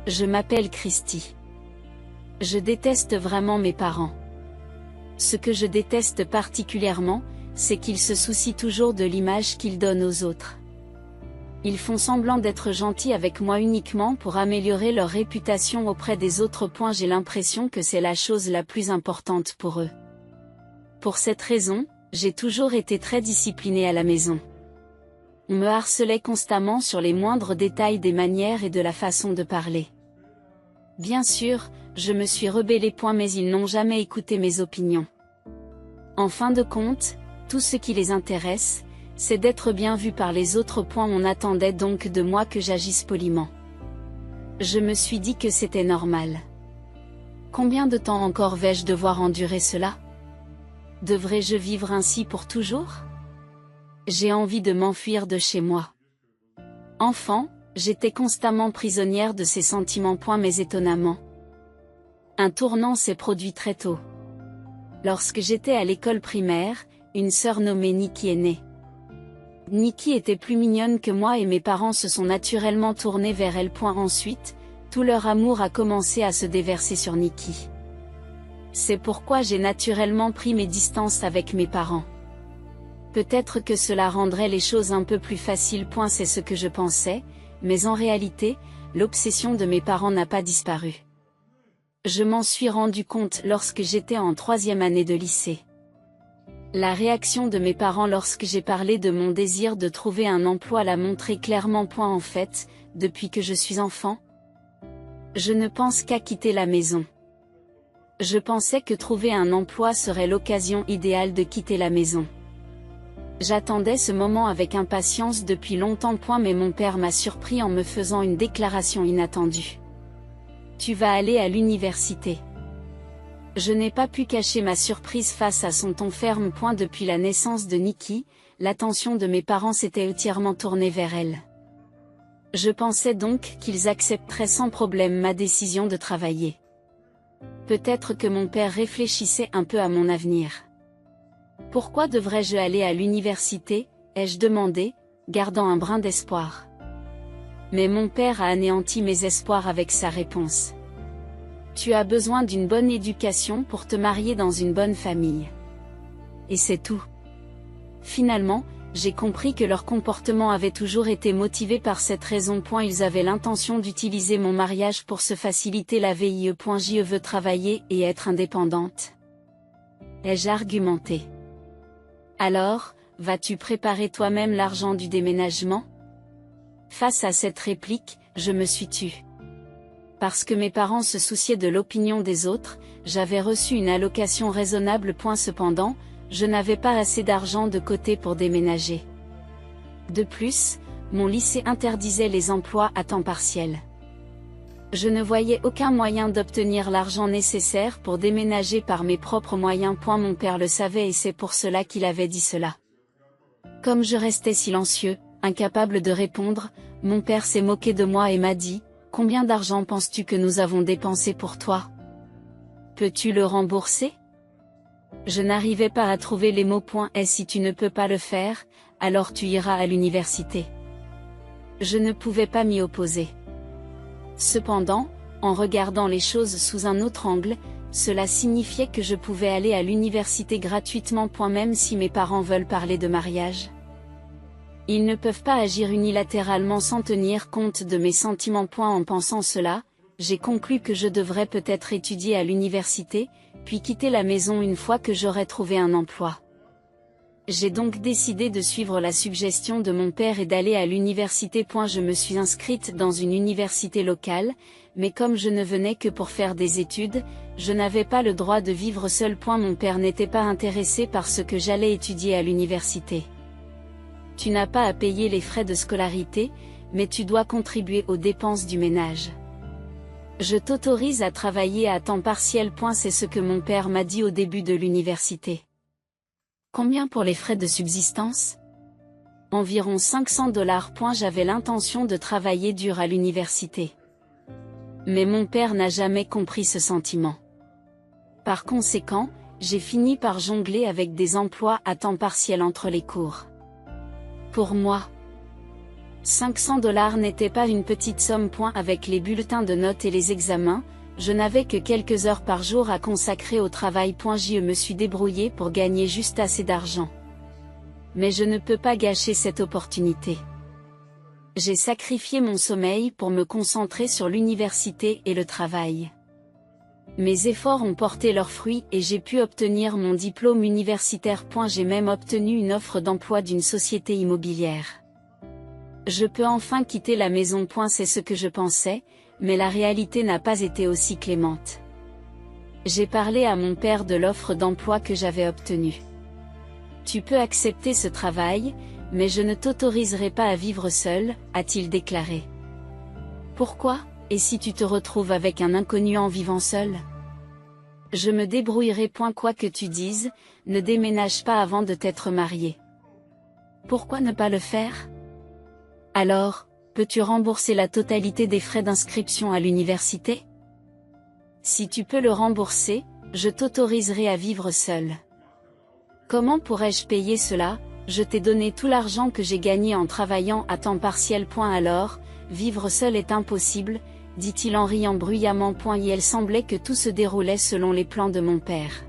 Je m'appelle Christy. Je déteste vraiment mes parents. Ce que je déteste particulièrement, c'est qu'ils se soucient toujours de l'image qu'ils donnent aux autres. Ils font semblant d'être gentils avec moi uniquement pour améliorer leur réputation auprès des autres. J'ai l'impression que c'est la chose la plus importante pour eux. Pour cette raison, j'ai toujours été très disciplinée à la maison. On me harcelait constamment sur les moindres détails des manières et de la façon de parler. Bien sûr, je me suis rebellée. Mais ils n'ont jamais écouté mes opinions. En fin de compte, tout ce qui les intéresse, c'est d'être bien vu par les autres. On attendait donc de moi que j'agisse poliment. Je me suis dit que c'était normal. Combien de temps encore vais-je devoir endurer cela? Devrais-je vivre ainsi pour toujours? J'ai envie de m'enfuir de chez moi. Enfant, j'étais constamment prisonnière de ces sentiments. Mais étonnamment, un tournant s'est produit très tôt. Lorsque j'étais à l'école primaire, une sœur nommée Nikki est née. Nikki était plus mignonne que moi et mes parents se sont naturellement tournés vers elle. Ensuite, tout leur amour a commencé à se déverser sur Nikki. C'est pourquoi j'ai naturellement pris mes distances avec mes parents. Peut-être que cela rendrait les choses un peu plus faciles. C'est ce que je pensais, mais en réalité, l'obsession de mes parents n'a pas disparu. Je m'en suis rendu compte lorsque j'étais en 3e année de lycée. La réaction de mes parents lorsque j'ai parlé de mon désir de trouver un emploi l'a montré clairement. En fait, depuis que je suis enfant, je ne pense qu'à quitter la maison. Je pensais que trouver un emploi serait l'occasion idéale de quitter la maison. J'attendais ce moment avec impatience depuis longtemps. Mais mon père m'a surpris en me faisant une déclaration inattendue. Tu vas aller à l'université. Je n'ai pas pu cacher ma surprise face à son ton ferme. Depuis la naissance de Nikki, l'attention de mes parents s'était entièrement tournée vers elle. Je pensais donc qu'ils accepteraient sans problème ma décision de travailler. Peut-être que mon père réfléchissait un peu à mon avenir. Pourquoi devrais-je aller à l'université, ai-je demandé, gardant un brin d'espoir. Mais mon père a anéanti mes espoirs avec sa réponse. Tu as besoin d'une bonne éducation pour te marier dans une bonne famille. Et c'est tout. Finalement, j'ai compris que leur comportement avait toujours été motivé par cette raison. Ils avaient l'intention d'utiliser mon mariage pour se faciliter la vie. Je veux travailler et être indépendante. Ai-je argumenté. Alors, vas-tu préparer toi-même l'argent du déménagement? Face à cette réplique, je me suis tue. Parce que mes parents se souciaient de l'opinion des autres, j'avais reçu une allocation raisonnable. Cependant, je n'avais pas assez d'argent de côté pour déménager. De plus, mon lycée interdisait les emplois à temps partiel. Je ne voyais aucun moyen d'obtenir l'argent nécessaire pour déménager par mes propres moyens. Mon père le savait et c'est pour cela qu'il avait dit cela. Comme je restais silencieux, incapable de répondre, mon père s'est moqué de moi et m'a dit: combien d'argent penses-tu que nous avons dépensé pour toi? Peux-tu le rembourser? Je n'arrivais pas à trouver les mots. Et si tu ne peux pas le faire, alors tu iras à l'université. Je ne pouvais pas m'y opposer. Cependant, en regardant les choses sous un autre angle, cela signifiait que je pouvais aller à l'université gratuitement. Même si mes parents veulent parler de mariage. Ils ne peuvent pas agir unilatéralement sans tenir compte de mes sentiments. En pensant cela, j'ai conclu que je devrais peut-être étudier à l'université, puis quitter la maison une fois que j'aurais trouvé un emploi. J'ai donc décidé de suivre la suggestion de mon père et d'aller à l'université. Je me suis inscrite dans une université locale, mais comme je ne venais que pour faire des études, je n'avais pas le droit de vivre seul. Mon père n'était pas intéressé par ce que j'allais étudier à l'université. Tu n'as pas à payer les frais de scolarité, mais tu dois contribuer aux dépenses du ménage. Je t'autorise à travailler à temps partiel. C'est ce que mon père m'a dit au début de l'université. Combien pour les frais de subsistance? Environ $500. J'avais l'intention de travailler dur à l'université. Mais mon père n'a jamais compris ce sentiment. Par conséquent, j'ai fini par jongler avec des emplois à temps partiel entre les cours. Pour moi, $500 n'était pas une petite somme. Avec les bulletins de notes et les examens, je n'avais que quelques heures par jour à consacrer au travail. Je me suis débrouillé pour gagner juste assez d'argent. Mais je ne peux pas gâcher cette opportunité. J'ai sacrifié mon sommeil pour me concentrer sur l'université et le travail. Mes efforts ont porté leurs fruits et j'ai pu obtenir mon diplôme universitaire. J'ai même obtenu une offre d'emploi d'une société immobilière. Je peux enfin quitter la maison. C'est ce que je pensais, mais la réalité n'a pas été aussi clémente. J'ai parlé à mon père de l'offre d'emploi que j'avais obtenue. Tu peux accepter ce travail, mais je ne t'autoriserai pas à vivre seul, a-t-il déclaré. Pourquoi, et si tu te retrouves avec un inconnu en vivant seul? Je me débrouillerai. Quoi que tu dises, ne déménage pas avant de t'être marié. Pourquoi ne pas le faire? Alors, peux-tu rembourser la totalité des frais d'inscription à l'université? Si tu peux le rembourser, je t'autoriserai à vivre seul. Comment pourrais-je payer cela? Je t'ai donné tout l'argent que j'ai gagné en travaillant à temps partiel. Alors, vivre seul est impossible, dit-il en riant bruyamment. Et il semblait que tout se déroulait selon les plans de mon père.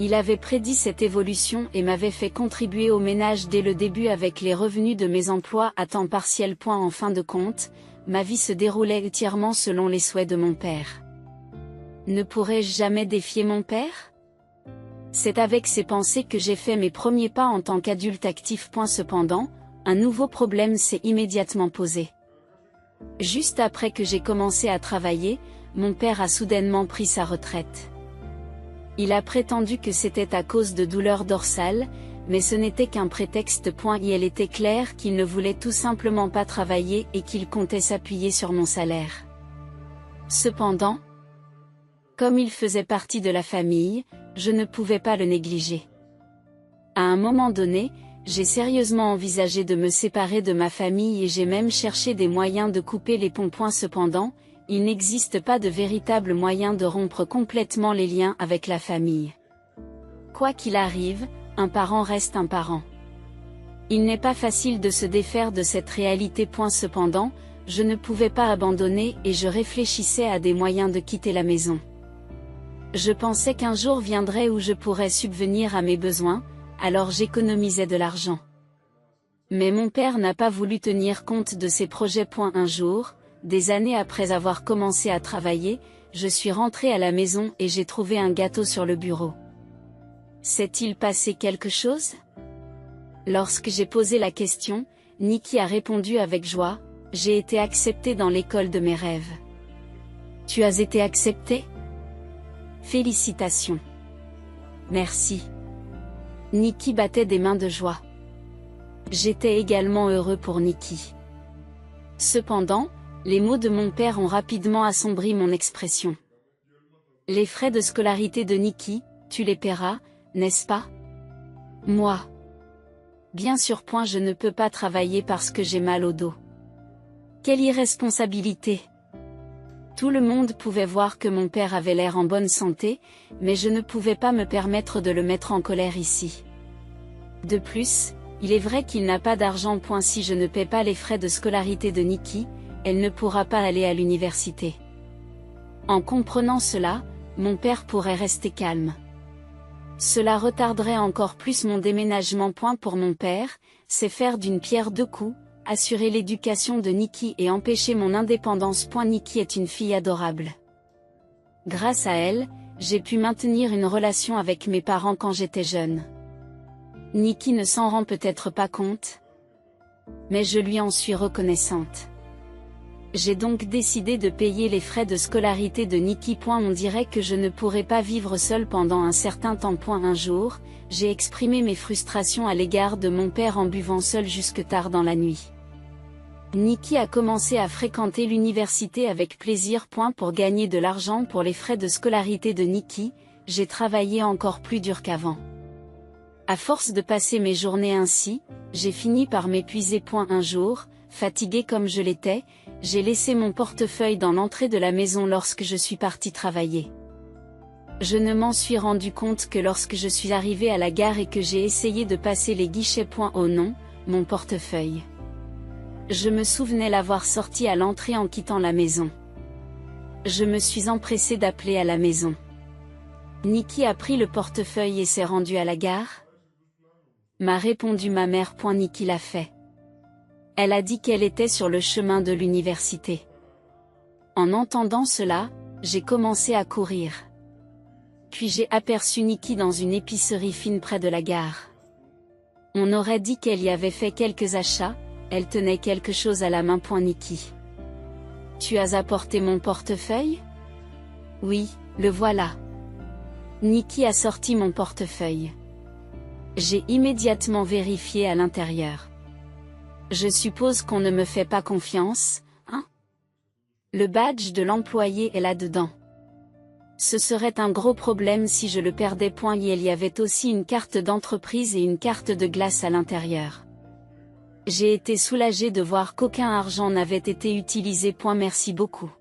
Il avait prédit cette évolution et m'avait fait contribuer au ménage dès le début avec les revenus de mes emplois à temps partiel. En fin de compte, ma vie se déroulait entièrement selon les souhaits de mon père. Ne pourrais-je jamais défier mon père? C'est avec ces pensées que j'ai fait mes premiers pas en tant qu'adulte actif. Cependant, un nouveau problème s'est immédiatement posé. Juste après que j'ai commencé à travailler, mon père a soudainement pris sa retraite. Il a prétendu que c'était à cause de douleurs dorsales, mais ce n'était qu'un prétexte. Il était clair qu'il ne voulait tout simplement pas travailler et qu'il comptait s'appuyer sur mon salaire. Cependant, comme il faisait partie de la famille, je ne pouvais pas le négliger. À un moment donné, j'ai sérieusement envisagé de me séparer de ma famille et j'ai même cherché des moyens de couper les ponts. Cependant, il n'existe pas de véritable moyen de rompre complètement les liens avec la famille. Quoi qu'il arrive, un parent reste un parent. Il n'est pas facile de se défaire de cette réalité. Cependant, je ne pouvais pas abandonner et je réfléchissais à des moyens de quitter la maison. Je pensais qu'un jour viendrait où je pourrais subvenir à mes besoins, alors j'économisais de l'argent. Mais mon père n'a pas voulu tenir compte de ces projets. Un jour, des années après avoir commencé à travailler, je suis rentrée à la maison et j'ai trouvé un gâteau sur le bureau. S'est-il passé quelque chose? Lorsque j'ai posé la question, Nikki a répondu avec joie, « J'ai été acceptée dans l'école de mes rêves. » Tu as été acceptée? Félicitations. Merci. Nikki battait des mains de joie. J'étais également heureux pour Nikki. Cependant, les mots de mon père ont rapidement assombri mon expression. Les frais de scolarité de Nikki, tu les paieras, n'est-ce pas? Moi. Bien sûr. Je ne peux pas travailler parce que j'ai mal au dos. Quelle irresponsabilité! Tout le monde pouvait voir que mon père avait l'air en bonne santé, mais je ne pouvais pas me permettre de le mettre en colère ici. De plus, il est vrai qu'il n'a pas d'argent. Si je ne paie pas les frais de scolarité de Nikki, elle ne pourra pas aller à l'université. En comprenant cela, mon père pourrait rester calme. Cela retarderait encore plus mon déménagement. Pour mon père, c'est faire d'une pierre deux coups, assurer l'éducation de Nikki et empêcher mon indépendance. Nikki est une fille adorable. Grâce à elle, j'ai pu maintenir une relation avec mes parents quand j'étais jeune. Nikki ne s'en rend peut-être pas compte, mais je lui en suis reconnaissante. J'ai donc décidé de payer les frais de scolarité de Nikki. On dirait que je ne pourrai pas vivre seule pendant un certain temps. Un jour, j'ai exprimé mes frustrations à l'égard de mon père en buvant seul jusque tard dans la nuit. Nikki a commencé à fréquenter l'université avec plaisir. Pour gagner de l'argent pour les frais de scolarité de Nikki, j'ai travaillé encore plus dur qu'avant. À force de passer mes journées ainsi, j'ai fini par m'épuiser. Un jour, fatiguée comme je l'étais, j'ai laissé mon portefeuille dans l'entrée de la maison lorsque je suis partie travailler. Je ne m'en suis rendu compte que lorsque je suis arrivée à la gare et que j'ai essayé de passer les guichets. Oh non, mon portefeuille. Je me souvenais l'avoir sorti à l'entrée en quittant la maison. Je me suis empressée d'appeler à la maison. Nikki a pris le portefeuille et s'est rendue à la gare? M'a répondu ma mère. Nikki l'a fait. Elle a dit qu'elle était sur le chemin de l'université. En entendant cela, j'ai commencé à courir. Puis j'ai aperçu Nikki dans une épicerie fine près de la gare. On aurait dit qu'elle y avait fait quelques achats, elle tenait quelque chose à la main. Nikki. Tu as apporté mon portefeuille? Oui, le voilà. Nikki a sorti mon portefeuille. J'ai immédiatement vérifié à l'intérieur. Je suppose qu'on ne me fait pas confiance, hein? Le badge de l'employé est là-dedans. Ce serait un gros problème si je le perdais. Il y avait aussi une carte d'entreprise et une carte de glace à l'intérieur. J'ai été soulagée de voir qu'aucun argent n'avait été utilisé. Merci beaucoup.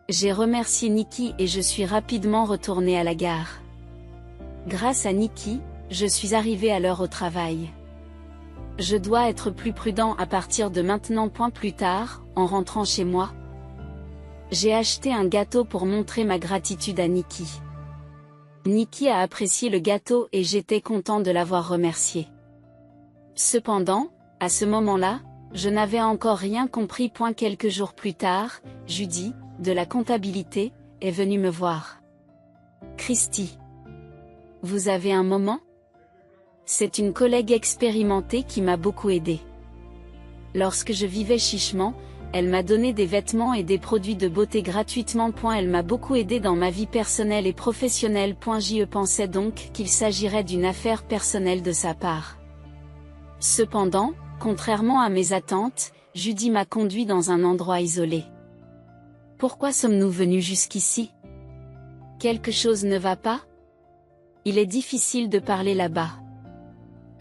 J'ai remercié Nikki et je suis rapidement retournée à la gare. Grâce à Nikki, je suis arrivée à l'heure au travail. Je dois être plus prudent à partir de maintenant. Plus tard, en rentrant chez moi, j'ai acheté un gâteau pour montrer ma gratitude à Nikki. Nikki a apprécié le gâteau et j'étais content de l'avoir remercié. Cependant, à ce moment-là, je n'avais encore rien compris. Quelques jours plus tard, Judy, de la comptabilité, est venue me voir. Christy. Vous avez un moment? C'est une collègue expérimentée qui m'a beaucoup aidée. Lorsque je vivais chichement, elle m'a donné des vêtements et des produits de beauté gratuitement. Elle m'a beaucoup aidé dans ma vie personnelle et professionnelle. Je pensais donc qu'il s'agirait d'une affaire personnelle de sa part. Cependant, contrairement à mes attentes, Judy m'a conduit dans un endroit isolé. Pourquoi sommes-nous venus jusqu'ici? Quelque chose ne va pas? Il est difficile de parler là-bas.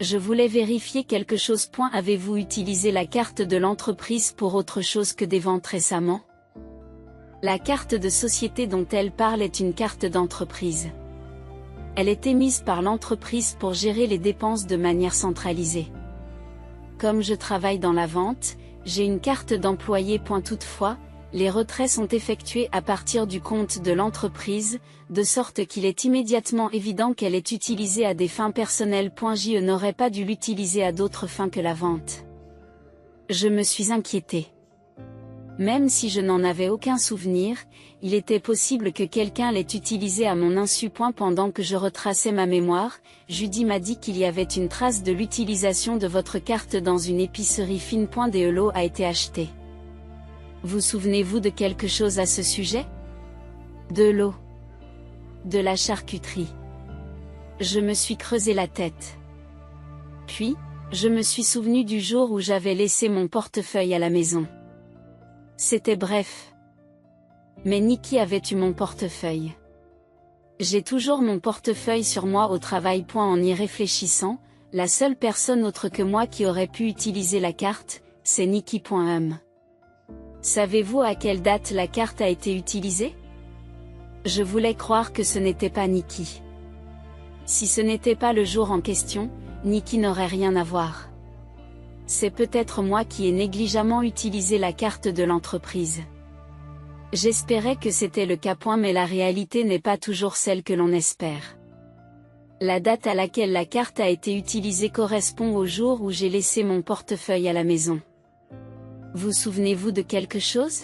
Je voulais vérifier quelque chose. Avez-vous utilisé la carte de l'entreprise pour autre chose que des ventes récemment? La carte de société dont elle parle est une carte d'entreprise. Elle est émise par l'entreprise pour gérer les dépenses de manière centralisée. Comme je travaille dans la vente, j'ai une carte d'employé. Toutefois, les retraits sont effectués à partir du compte de l'entreprise, de sorte qu'il est immédiatement évident qu'elle est utilisée à des fins personnelles. Je n'aurais pas dû l'utiliser à d'autres fins que la vente. Je me suis inquiétée. Même si je n'en avais aucun souvenir, il était possible que quelqu'un l'ait utilisée à mon insu. Pendant que je retraçais ma mémoire, Judy m'a dit qu'il y avait une trace de l'utilisation de votre carte dans une épicerie fine. De l'eau a été acheté. Vous souvenez-vous de quelque chose à ce sujet? De l'eau. De la charcuterie. Je me suis creusé la tête. Puis, je me suis souvenu du jour où j'avais laissé mon portefeuille à la maison. C'était bref. Mais Nikki avait eu mon portefeuille. J'ai toujours mon portefeuille sur moi au travail. En y réfléchissant, la seule personne autre que moi qui aurait pu utiliser la carte, c'est Nikki. Savez-vous à quelle date la carte a été utilisée? Je voulais croire que ce n'était pas Nikki. Si ce n'était pas le jour en question, Nikki n'aurait rien à voir. C'est peut-être moi qui ai négligemment utilisé la carte de l'entreprise. J'espérais que c'était le cas. Mais la réalité n'est pas toujours celle que l'on espère. La date à laquelle la carte a été utilisée correspond au jour où j'ai laissé mon portefeuille à la maison. Vous souvenez-vous de quelque chose?